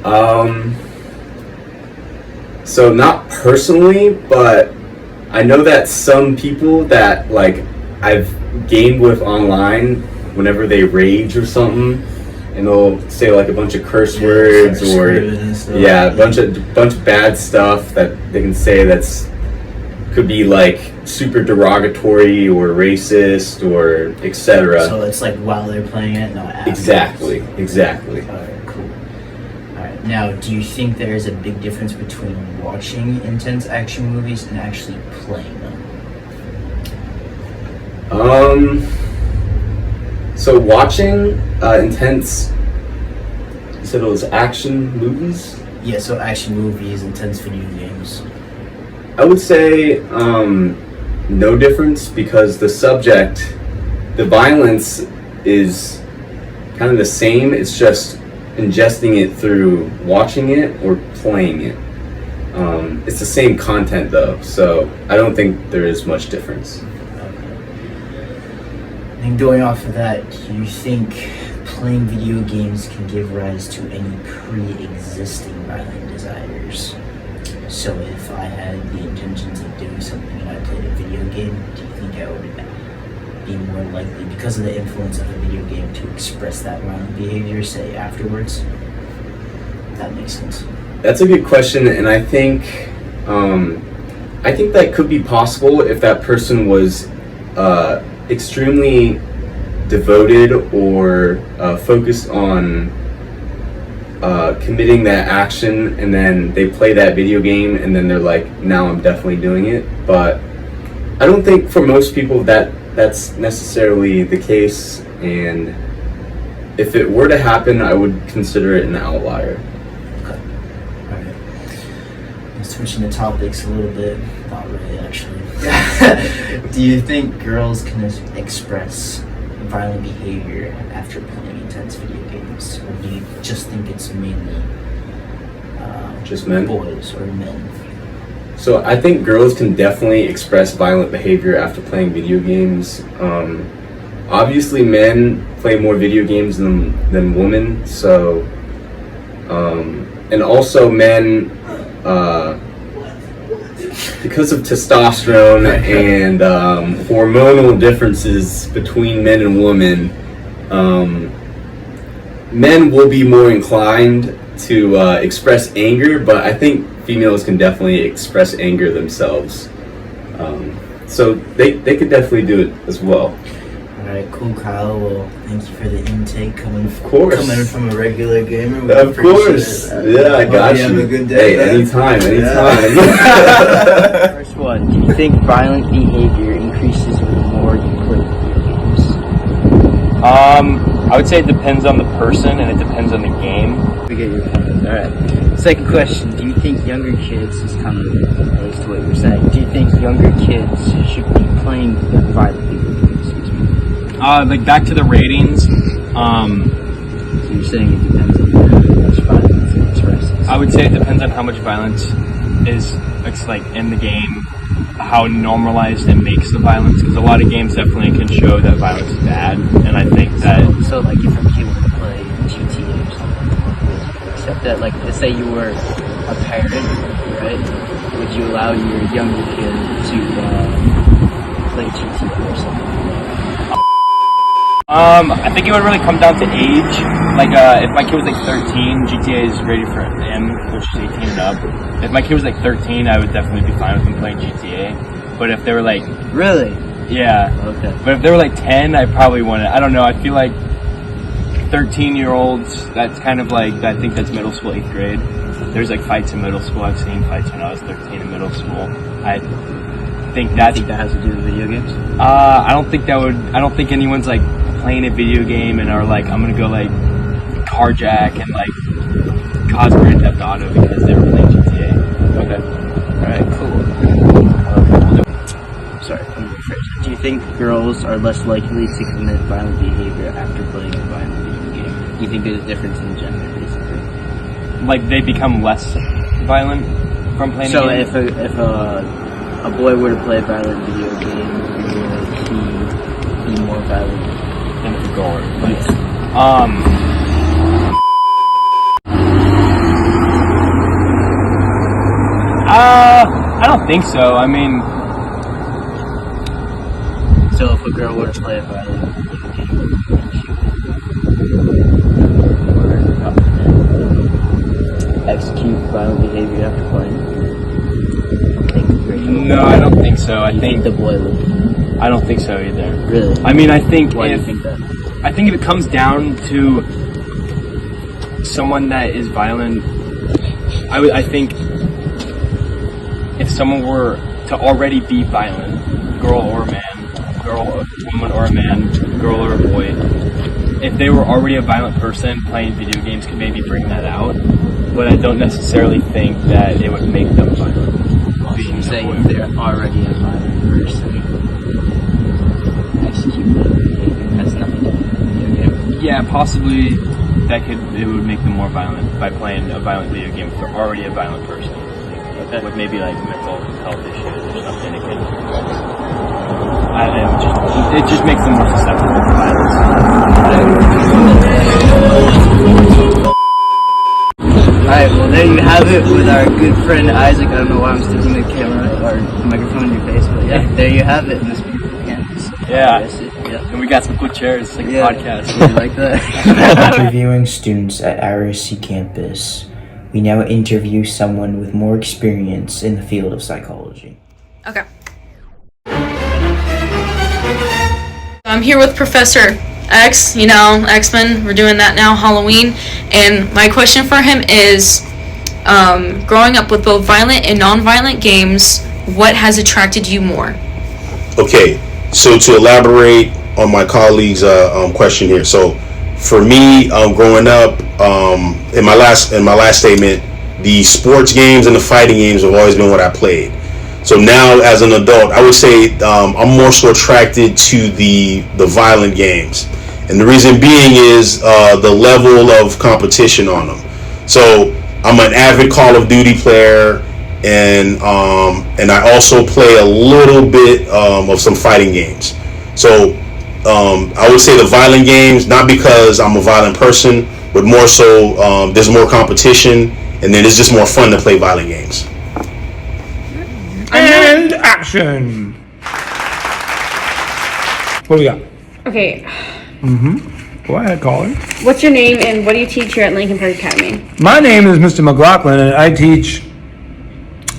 Um, so not personally, but I know that some people that like I've gamed with online, whenever they rage or something, and they'll say like a bunch of curse words or a bunch of bad stuff that they can say that's could be like super derogatory or racist or etc. So it's like while they're playing it, not after. Exactly. Alright, cool. Alright, now do you think there is a big difference between watching intense action movies and actually playing them? So watching intense, you said it was action movies? Yeah, so action movies, intense video games. I would say no difference, because the subject, the violence is kind of the same. It's just ingesting it through watching it or playing it. It's the same content though, so I don't think there is much difference. And going off of that, do you think playing video games can give rise to any pre-existing violent desires? So if I had the intentions of doing something and I played a video game, do you think I would be more likely, because of the influence of a video game, to express that violent behavior, say, afterwards? That makes sense. That's a good question, and I think that could be possible if that person was extremely devoted or focused on committing that action, and then they play that video game and then they're like, now I'm definitely doing it. But I don't think for most people that's necessarily the case, and if it were to happen, I would consider it an outlier. Okay. Alright. Switching the topics a little bit. Not really, actually. Do you think girls can express violent behavior after playing intense video games, or do you just think it's mainly just men, boys or men? So I think girls can definitely express violent behavior after playing video games. Obviously, men play more video games than women. So, and also men, because of testosterone and hormonal differences between men and women, men will be more inclined to express anger, but I think females can definitely express anger themselves. So they could definitely do it as well. Alright, cool, Kyle. Well, thank you for the intake coming from a regular gamer. Of course. Yeah, I got you. Have a good day. Hey, anytime. First one, do you think violent behavior increases the more you play video games? I would say it depends on the person and it depends on the game. We get your point. Alright. Second question, do you think younger kids, this kind of relates to what you were saying, do you think younger kids should be playing violent video games? Like back to the ratings, So you're saying it depends on how much violence it expresses? I would say it depends on how much violence it's like in the game, how normalized it makes the violence, because a lot of games definitely can show that violence is bad, and I think that... So like if a kid were to play GTA or something, except that like, let's say you were a parent, right? Would you allow your younger kid to play GTA or something? I think it would really come down to age. Like, if my kid was like 13, GTA is ready for him, which is 18 and up. If my kid was like 13, I would definitely be fine with him playing GTA. But if they were like... Really? Yeah. Okay. But if they were like 10, I probably wouldn't. I don't know, I feel like 13-year-olds, that's kind of like, I think that's middle school, 8th grade. There's like fights in middle school. I've seen fights when I was 13 in middle school. I think that has to do with video games? I don't think anyone's like playing a video game and are like, I'm gonna go like carjack and like cause Grand Theft Auto because they were playing GTA. Okay. Alright, cool. Sorry, let me rephrase. Do you think girls are less likely to commit violent behavior after playing a violent video game? Do you think there's a difference in gender, basically? Like they become less violent from playing so a game? So if a boy were to play a violent video game, would he be more violent than a girl? don't think so. I mean, So if a girl were to play a violent video game, execute violent behavior after playing. no, I don't think so. I think the boy would. I don't think so either. Really? I mean, I think Why do if you think that? I think if it comes down to someone that is violent, I think if someone were to already be violent, girl or man, woman or a man, girl or a boy, if they were already a violent person, playing video games could maybe bring that out. But I don't necessarily think that it would make them violent. I'm saying if they're already a violent person, execute violent behavior has nothing to do with video game. Yeah, possibly it would make them more violent by playing a violent video game if they're already a violent person. With maybe like mental health issues or something. It just makes them more susceptible to violence. Alright, well there you have it with our good friend Isaac. I don't know why I'm sticking the camera or the microphone in your face, but yeah, there you have it in this beautiful campus. Yeah. Yeah. And we got some good chairs, like a podcast. You like that? Interviewing students at RSC campus, we now interview someone with more experience in the field of psychology. Okay. I'm here with Professor X, X-Men, we're doing that now, Halloween, and my question for him is, growing up with both violent and non-violent games, what has attracted you more? Okay, so to elaborate on my colleague's question here, so for me, growing up, in my last statement, the sports games and the fighting games have always been what I played. So now, as an adult, I would say I'm more so attracted to the violent games, and the reason being is the level of competition on them. So I'm an avid Call of Duty player, and I also play a little bit of some fighting games. So I would say the violent games, not because I'm a violent person, but more so there's more competition, and then it's just more fun to play violent games. And action. What do we got? Okay, Go ahead, caller. what's your name and what do you teach here at Lincoln Park Academy? My name is Mr. McLaughlin, and I teach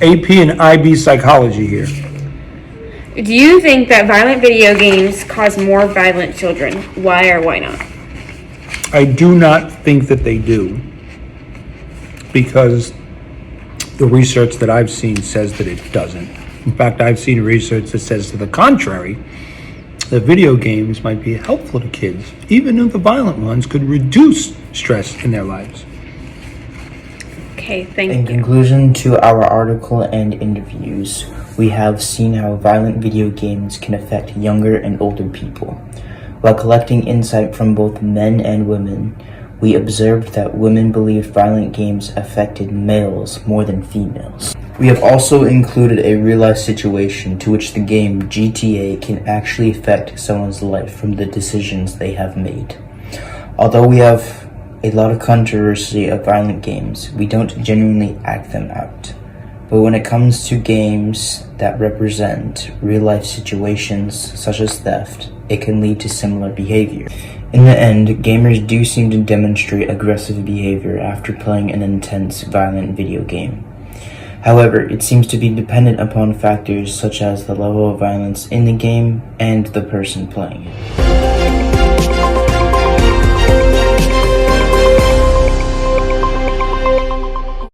AP and IB psychology here. Do you think that violent video games cause more violent children? Why or why not? I do not think that they do, because the research that I've seen says that it doesn't. In fact, I've seen research that says to the contrary, that video games might be helpful to kids, even though the violent ones could reduce stress in their lives. Okay, thank In you. conclusion to our article and interviews, we have seen how violent video games can affect younger and older people. While collecting insight from both men and women, we observed that women believed violent games affected males more than females. We have also included a real-life situation to which the game GTA can actually affect someone's life from the decisions they have made. Although we have a lot of controversy of violent games, we don't genuinely act them out. But when it comes to games that represent real-life situations such as theft, it can lead to similar behavior. In the end, gamers do seem to demonstrate aggressive behavior after playing an intense, violent video game. However, it seems to be dependent upon factors such as the level of violence in the game and the person playing it.